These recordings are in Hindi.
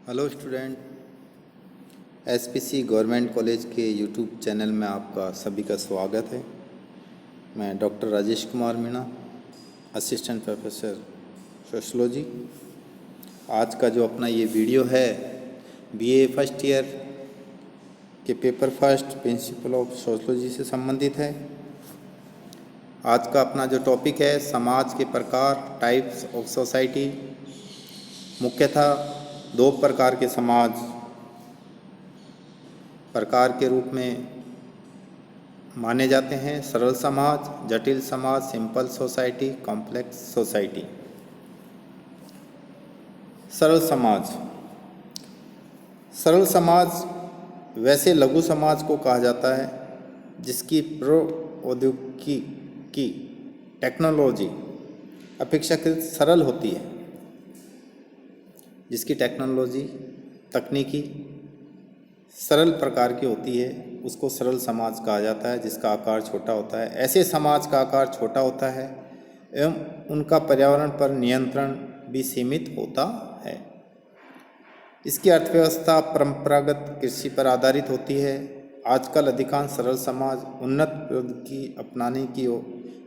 Hello student, SPC government college के यूट्यूब चैनल में आपका सभी का स्वागत है। मैं doctor Rajesh Kumar Meena, assistant professor sociology. आज का जो अपना ये वीडियो है बीए फर्स्ट ईयर के paper first principle of sociology से संबंधित है। आज का अपना जो टॉपिक है समाज के प्रकार, टाइप्स ऑफ सोसाइटी। मुख्यतः दो प्रकार के समाज प्रकार के रूप में माने जाते हैं: सरल समाज, जटिल समाज, सिंपल सोसाइटी, कॉम्प्लेक्स सोसाइटी। सरल समाज। सरल समाज वैसे लघु समाज को कहा जाता है जिसकी प्रौद्योगिकी की टेक्नोलॉजी अपेक्षाकृत सरल होती है। जिसकी टेक्नोलॉजी तकनीकी सरल प्रकार की होती है उसको सरल समाज कहा जाता है, जिसका आकार छोटा होता है। ऐसे समाज का आकार छोटा होता है एवं उनका पर्यावरण पर नियंत्रण भी सीमित होता है। इसकी अर्थव्यवस्था परंपरागत कृषि पर आधारित होती है। आजकल अधिकांश सरल समाज उन्नत प्रौद्योगिकी अपनाने की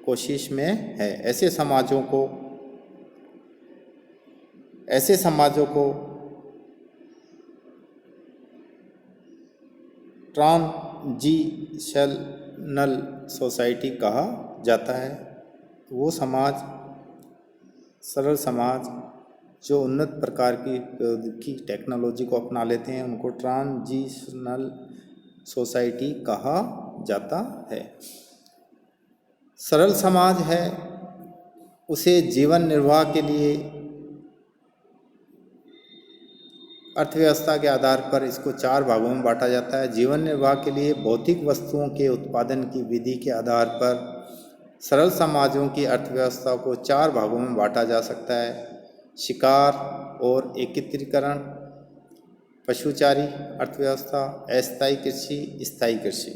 कोशिश में है। ऐसे समाजों को ट्रांजिशनल सोसाइटी कहा जाता है। वो समाज, सरल समाज जो उन्नत प्रकार की प्रौद्योगिकी टेक्नोलॉजी को अपना लेते हैं उनको ट्रांजिशनल सोसाइटी कहा जाता है। सरल समाज है उसे जीवन निर्वाह के लिए अर्थव्यवस्था के आधार पर इसको चार भागों में बांटा जाता है। जीवन निर्वाह के लिए भौतिक वस्तुओं के उत्पादन की विधि के आधार पर सरल समाजों की अर्थव्यवस्था को चार भागों में बांटा जा सकता है: शिकार और एकत्रीकरण, पशुचारी अर्थव्यवस्था, अस्थायी कृषि, स्थायी कृषि।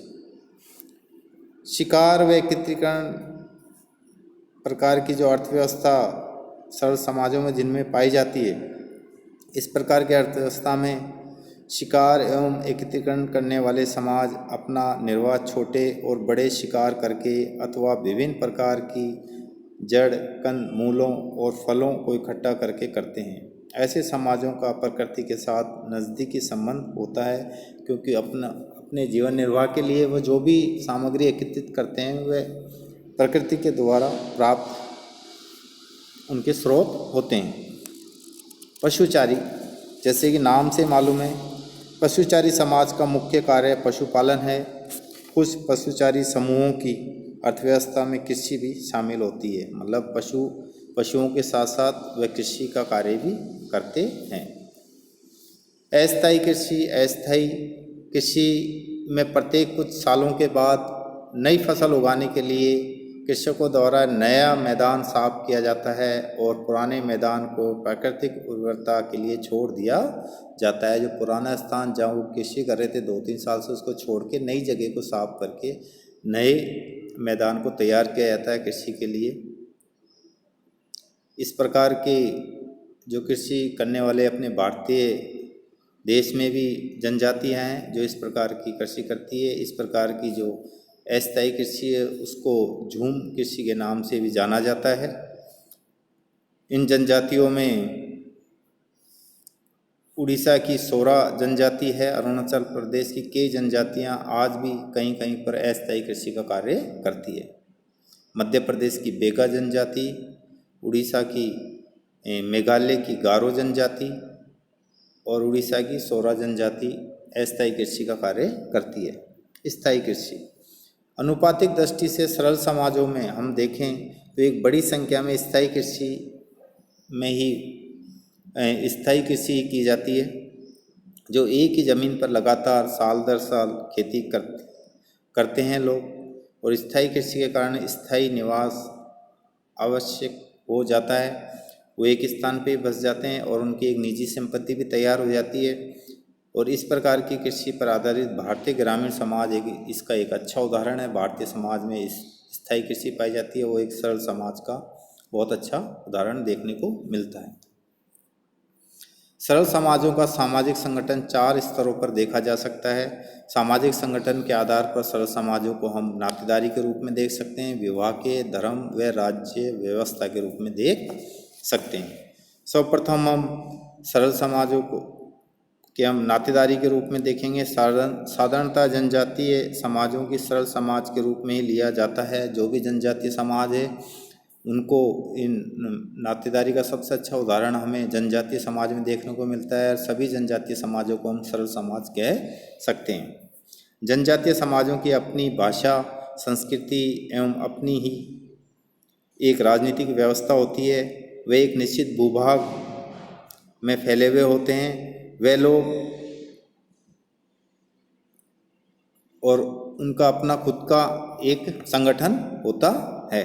शिकार व एकत्रीकरण प्रकार की जो अर्थव्यवस्था सरल समाजों में जिनमें पाई जाती है, इस प्रकार की अर्थव्यवस्था में शिकार एवं एकत्रीकरण करने वाले समाज अपना निर्वाह छोटे और बड़े शिकार करके अथवा विभिन्न प्रकार की जड़, कंद, मूलों और फलों को इकट्ठा करके करते हैं। ऐसे समाजों का प्रकृति के साथ नज़दीकी संबंध होता है, क्योंकि अपने जीवन निर्वाह के लिए वह जो भी सामग्री एकत्रित करते हैं वह प्रकृति के द्वारा प्राप्त उनके स्रोत होते हैं। पशुचारी, जैसे कि नाम से मालूम है, पशुचारी समाज का मुख्य कार्य पशुपालन है। कुछ पशुचारी समूहों की अर्थव्यवस्था में कृषि भी शामिल होती है, मतलब पशुओं के साथ साथ वे कृषि का कार्य भी करते हैं। अस्थायी कृषि। अस्थायी कृषि में प्रत्येक कुछ सालों के बाद नई फसल उगाने के लिए कृषकों द्वारा नया मैदान साफ किया जाता है और पुराने मैदान को प्राकृतिक उर्वरता के लिए छोड़ दिया जाता है। जो पुराना स्थान जहाँ वो कृषि कर रहे थे 2-3 साल से, उसको छोड़ के नई जगह को साफ करके नए मैदान को तैयार किया जाता है कृषि के लिए। इस प्रकार के जो कृषि करने वाले अपने भारतीय देश में भी जनजातियाँ हैं जो इस प्रकार की कृषि करती है। इस प्रकार की जो अस्थायी कृषि है उसको झूम कृषि के नाम से भी जाना जाता है। इन जनजातियों में उड़ीसा की सोरा जनजाति है, अरुणाचल प्रदेश की कई जनजातियां आज भी कहीं कहीं पर अस्थायी कृषि का कार्य करती है। मध्य प्रदेश की बेगा जनजाति, उड़ीसा की मेघालय की गारो जनजाति और उड़ीसा की सोरा जनजाति अस्थायी कृषि का कार्य करती है। स्थायी कृषि। अनुपातिक दृष्टि से सरल समाजों में हम देखें तो एक बड़ी संख्या में स्थायी कृषि में ही स्थायी कृषि की जाती है, जो एक ही ज़मीन पर लगातार साल दर साल खेती करते हैं लोग। और स्थायी कृषि के कारण स्थायी निवास आवश्यक हो जाता है। वो एक स्थान पे बस जाते हैं और उनकी एक निजी संपत्ति भी तैयार हो जाती है। और इस प्रकार की कृषि पर आधारित भारतीय ग्रामीण समाज इसका एक अच्छा उदाहरण है। भारतीय समाज में इस स्थायी कृषि पाई जाती है, वो एक सरल समाज का बहुत अच्छा उदाहरण देखने को मिलता है। सरल समाजों का सामाजिक संगठन 4 स्तरों पर देखा जा सकता है। सामाजिक संगठन के आधार पर सरल समाजों को हम नातेदारी के रूप में देख सकते हैं, विवाह के, धर्म व राज्य व्यवस्था के रूप में देख सकते हैं। सर्वप्रथम हम सरल समाजों को कि हम नातेदारी के रूप में देखेंगे। साधारणतः जनजातीय समाजों की सरल समाज के रूप में ही लिया जाता है। जो भी जनजातीय समाज है उनको इन नातेदारी का सबसे अच्छा उदाहरण हमें जनजातीय समाज में देखने को मिलता है। सभी जनजातीय समाजों को हम सरल समाज कह सकते हैं। जनजातीय समाजों की अपनी भाषा, संस्कृति एवं अपनी ही एक राजनीतिक व्यवस्था होती है। वे एक निश्चित भूभाग में फैले हुए होते हैं। वे लोग और उनका अपना खुद का एक संगठन होता है।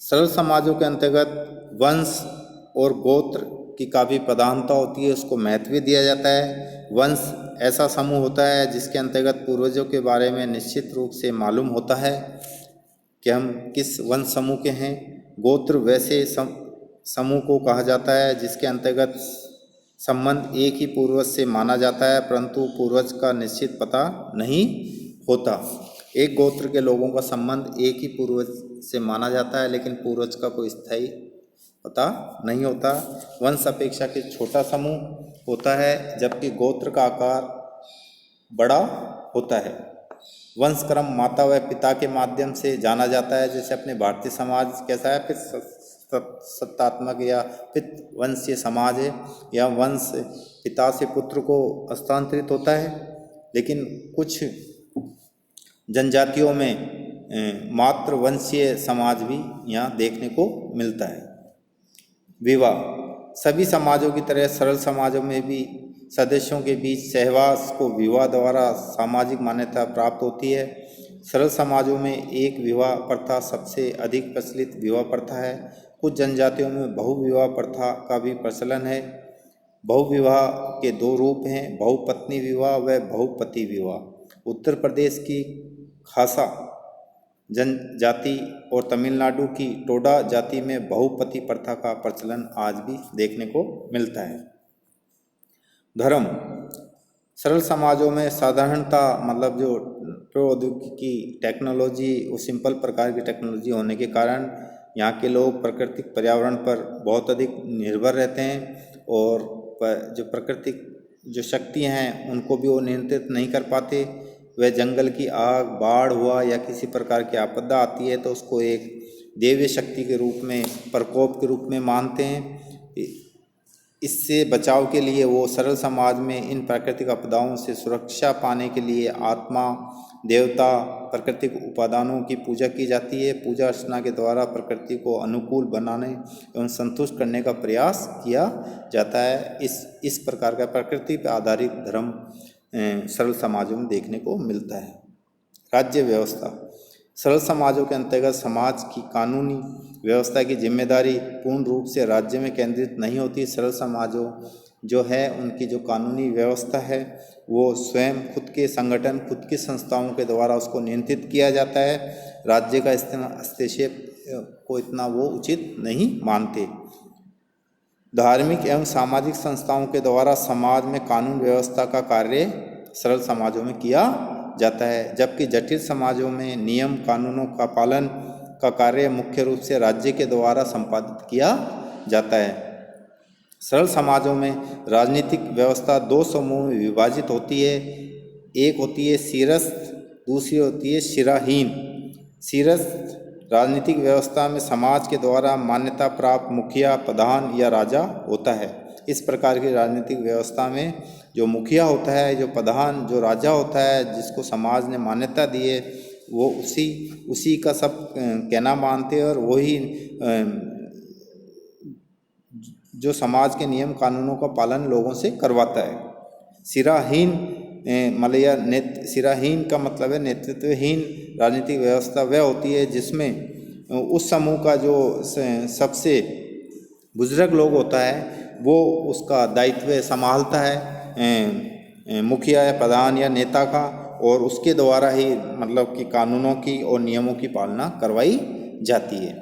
सरल समाजों के अंतर्गत वंश और गोत्र की काफ़ी प्रधानता होती है, उसको महत्व भी दिया जाता है। वंश ऐसा समूह होता है जिसके अंतर्गत पूर्वजों के बारे में निश्चित रूप से मालूम होता है कि हम किस वंश समूह के हैं। गोत्र वैसे समूह को कहा जाता है जिसके अंतर्गत संबंध एक ही पूर्वज से माना जाता है, परंतु पूर्वज का निश्चित पता नहीं होता। एक गोत्र के लोगों का संबंध एक ही पूर्वज से माना जाता है, लेकिन पूर्वज का कोई स्थायी पता नहीं होता। वंश अपेक्षाकृत छोटा समूह होता है, जबकि गोत्र का आकार बड़ा होता है। वंश क्रम माता व पिता के माध्यम से जाना जाता है। जैसे अपने भारतीय समाज कैसा है, फिर सत्तात्मक या पित वंशीय समाज है, या वंश पिता से पुत्र को हस्तांतरित होता है। लेकिन कुछ जनजातियों में मातृ वंशीय समाज भी यहाँ देखने को मिलता है। विवाह सभी समाजों की तरह सरल समाजों में भी सदस्यों के बीच सहवास को विवाह द्वारा सामाजिक मान्यता प्राप्त होती है। सरल समाजों में एक विवाह प्रथा सबसे अधिक प्रचलित विवाह प्रथा है। कुछ जनजातियों में बहुविवाह प्रथा का भी प्रचलन है। बहुविवाह के 2 रूप हैं, बहुपत्नी विवाह व बहुपति विवाह। उत्तर प्रदेश की खासा जनजाति और तमिलनाडु की टोडा जाति में बहुपति प्रथा का प्रचलन आज भी देखने को मिलता है। धर्म सरल समाजों में साधारणतः मतलब जो प्रौद्योगिकी टेक्नोलॉजी वो सिंपल प्रकार की टेक्नोलॉजी होने के कारण यहाँ के लोग प्राकृतिक पर्यावरण पर बहुत अधिक निर्भर रहते हैं, और जो प्राकृतिक जो शक्तियाँ हैं उनको भी वो नियंत्रित नहीं कर पाते। वह जंगल की आग, बाढ़ हुआ या किसी प्रकार की आपदा आती है तो उसको एक दैवीय शक्ति के रूप में, प्रकोप के रूप में मानते हैं। इससे बचाव के लिए वो सरल समाज में इन प्राकृतिक आपदाओं से सुरक्षा पाने के लिए आत्मा, देवता, प्राकृतिक उपादानों की पूजा की जाती है। पूजा अर्चना के द्वारा प्रकृति को अनुकूल बनाने एवं संतुष्ट करने का प्रयास किया जाता है। इस प्रकार का प्रकृति पर आधारित धर्म सरल समाजों में देखने को मिलता है। राज्य व्यवस्था सरल समाजों के अंतर्गत समाज की कानूनी व्यवस्था की जिम्मेदारी पूर्ण रूप से राज्य में केंद्रित नहीं होती। सरल समाजों जो है उनकी जो कानूनी व्यवस्था है वो स्वयं खुद के संगठन, खुद की संस्थाओं के द्वारा उसको नियंत्रित किया जाता है। राज्य का हस्तक्षेप को इतना वो उचित नहीं मानते। धार्मिक एवं सामाजिक संस्थाओं के द्वारा समाज में कानून व्यवस्था का कार्य सरल समाजों में किया जाता है, जबकि जटिल समाजों में नियम कानूनों का पालन का कार्य मुख्य रूप से राज्य के द्वारा संपादित किया जाता है। सरल समाजों में राजनीतिक व्यवस्था 2 समूहों में विभाजित होती है। एक होती है शिरस्थ, दूसरी होती है शिराहीन। शिरस्थ राजनीतिक व्यवस्था में समाज के द्वारा मान्यता प्राप्त मुखिया, प्रधान या राजा होता है। इस प्रकार की राजनीतिक व्यवस्था में जो मुखिया होता है, जो प्रधान, जो राजा होता है, जिसको समाज ने मान्यता दी है, वो उसी का सब कहना मानते हैं, और वही जो समाज के नियम कानूनों का पालन लोगों से करवाता है। शिराहीन शिराहीन का मतलब है नेतृत्वहीन राजनीतिक व्यवस्था वह होती है जिसमें उस समूह का जो सबसे बुजुर्ग लोग होता है वो उसका दायित्व संभालता है, मुखिया या प्रधान या नेता का, और उसके द्वारा ही मतलब कि कानूनों की और नियमों की पालना करवाई जाती है।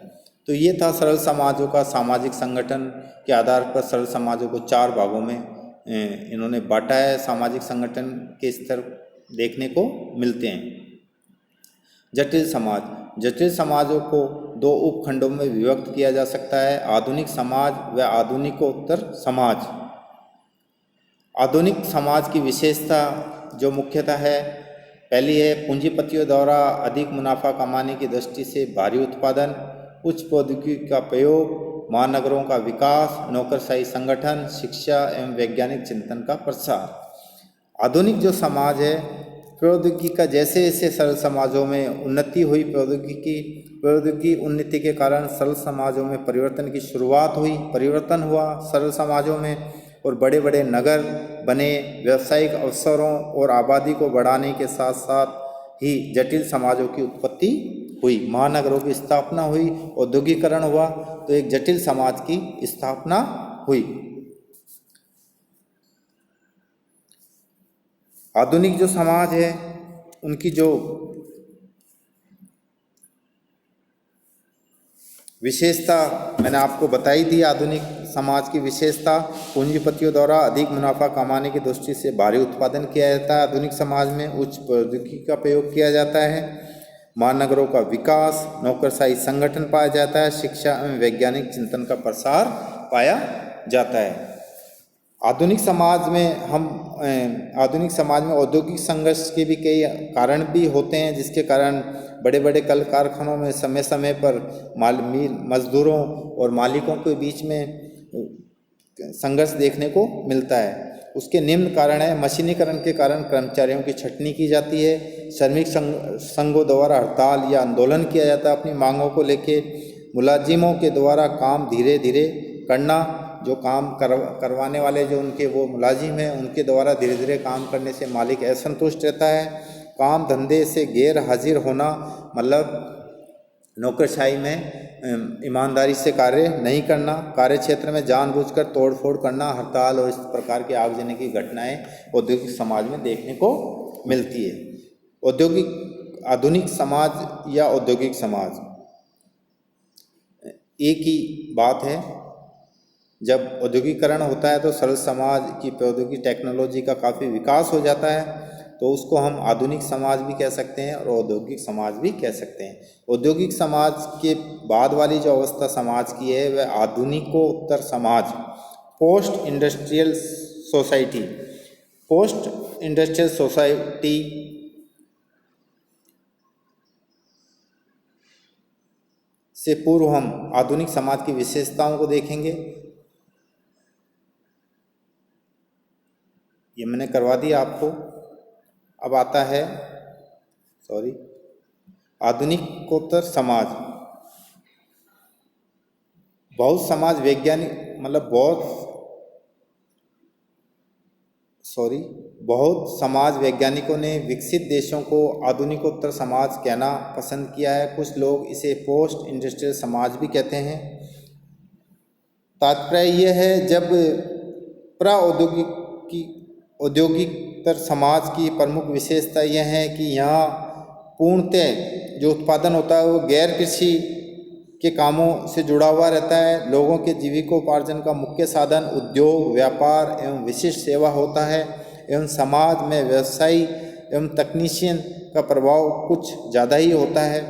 तो ये था सरल समाजों का सामाजिक संगठन के आधार पर सरल समाजों को 4 भागों में इन्होंने बांटा है। सामाजिक संगठन के स्तर देखने को मिलते हैं। जटिल समाज, जटिल समाजों को 2 उपखंडों में विभक्त किया जा सकता है, आधुनिक समाज व आधुनिकोत्तर समाज। आधुनिक समाज की विशेषता जो मुख्यतः है, पहली है पूंजीपतियों द्वारा अधिक मुनाफा कमाने की दृष्टि से भारी उत्पादन, उच्च प्रौद्योगिकी का प्रयोग, महानगरों का विकास, नौकरशाही संगठन, शिक्षा एवं वैज्ञानिक चिंतन का प्रसार। आधुनिक जो समाज है, प्रौद्योगिकी का जैसे जैसे सरल समाजों में उन्नति हुई, प्रौद्योगिकी उन्नति के कारण सरल समाजों में परिवर्तन की शुरुआत हुई, परिवर्तन हुआ सरल समाजों में, और बड़े बड़े नगर बने। व्यावसायिक अवसरों और आबादी को बढ़ाने के साथ साथ ही जटिल समाजों की उत्पत्ति हुई, महानगरों की स्थापना हुई, औद्योगिकरण हुआ, तो एक जटिल समाज की स्थापना हुई। आधुनिक जो समाज है उनकी जो विशेषता मैंने आपको बताई थी, आधुनिक समाज की विशेषता पूंजीपतियों द्वारा अधिक मुनाफा कमाने की दृष्टि से भारी उत्पादन किया जाता है। आधुनिक समाज में उच्च प्रौद्योगिकी का प्रयोग किया जाता है, महानगरों का विकास, नौकरशाही संगठन पाया जाता है, शिक्षा एवं वैज्ञानिक चिंतन का प्रसार पाया जाता है। आधुनिक समाज में औद्योगिक संघर्ष के भी कई कारण भी होते हैं, जिसके कारण बड़े बड़े कल कारखानों में समय समय पर मजदूरों और मालिकों के बीच में संघर्ष देखने को मिलता है। उसके निम्न कारण है, मशीनीकरण के कारण कर्मचारियों की छंटनी की जाती है, श्रमिक संघों द्वारा हड़ताल या आंदोलन किया जाता है अपनी मांगों को लेके, मुलाजिमों के द्वारा काम धीरे धीरे करना, जो काम करवाने वाले जो उनके वो मुलाजिम हैं उनके द्वारा धीरे धीरे काम करने से मालिक असंतुष्ट रहता है। काम धंधे से गैर हाजिर होना, मतलब नौकरशाही में ईमानदारी से कार्य नहीं करना, कार्य क्षेत्र में जानबूझकर तोड़फोड़ करना, हड़ताल और इस प्रकार की आगजनी की घटनाएं औद्योगिक समाज में देखने को मिलती है। आधुनिक समाज या औद्योगिक समाज एक ही बात है। जब औद्योगिकरण होता है तो सरल समाज की प्रौद्योगिकी टेक्नोलॉजी का काफ़ी विकास हो जाता है, तो उसको हम आधुनिक समाज भी कह सकते हैं और औद्योगिक समाज भी कह सकते हैं। औद्योगिक समाज के बाद वाली जो अवस्था समाज की है वह आधुनिकोत्तर समाज, post industrial society. Post industrial society से पूर्व हम आधुनिक समाज की विशेषताओं को देखेंगे। ये मैंने करवा दिया आपको। अब आता है आधुनिकोत्तर समाज। बहुत समाज वैज्ञानिकों ने विकसित देशों को आधुनिकोत्तर समाज कहना पसंद किया है। कुछ लोग इसे पोस्ट इंडस्ट्रियल समाज भी कहते हैं। तात्पर्य यह है, जब औद्योगिकतर समाज की प्रमुख विशेषता यह है कि यहाँ पूर्णतः जो उत्पादन होता है वो गैर कृषि के कामों से जुड़ा हुआ रहता है। लोगों के जीविकोपार्जन का मुख्य साधन उद्योग, व्यापार एवं विशिष्ट सेवा होता है, एवं समाज में व्यवसायी एवं तकनीशियन का प्रभाव कुछ ज़्यादा ही होता है।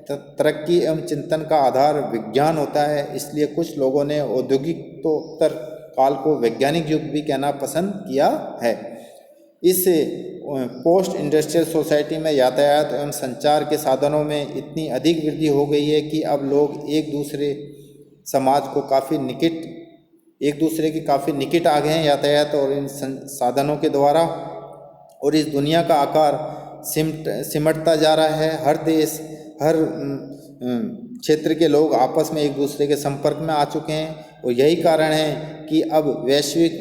तरक्की एवं चिंतन का आधार विज्ञान होता है। इसलिए कुछ लोगों ने औद्योगिकोत्तर काल को वैज्ञानिक युग भी कहना पसंद किया है। इस पोस्ट इंडस्ट्रियल सोसाइटी में यातायात एवं संचार के साधनों में इतनी अधिक वृद्धि हो गई है कि अब लोग एक दूसरे के काफ़ी निकट आ गए हैं यातायात और इन साधनों के द्वारा, और इस दुनिया का आकार सिमटता जा रहा है। हर देश, हर क्षेत्र के लोग आपस में एक दूसरे के संपर्क में आ चुके हैं, और यही कारण है कि अब वैश्विक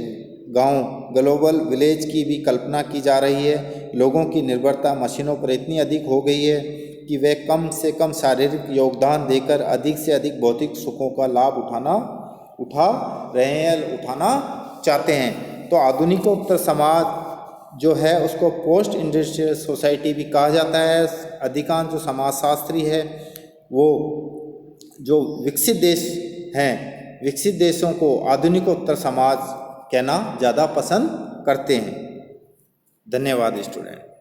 गांव, ग्लोबल विलेज की भी कल्पना की जा रही है। लोगों की निर्भरता मशीनों पर इतनी अधिक हो गई है कि वे कम से कम शारीरिक योगदान देकर अधिक से अधिक भौतिक सुखों का लाभ उठाना चाहते हैं। तो आधुनिकोत्तर समाज जो है उसको पोस्ट इंडस्ट्रियल सोसाइटी भी कहा जाता है। अधिकांश जो समाजशास्त्री है वो जो विकसित देश हैं, विकसित देशों को आधुनिकोत्तर समाज कहना ज़्यादा पसंद करते हैं। धन्यवाद स्टूडेंट।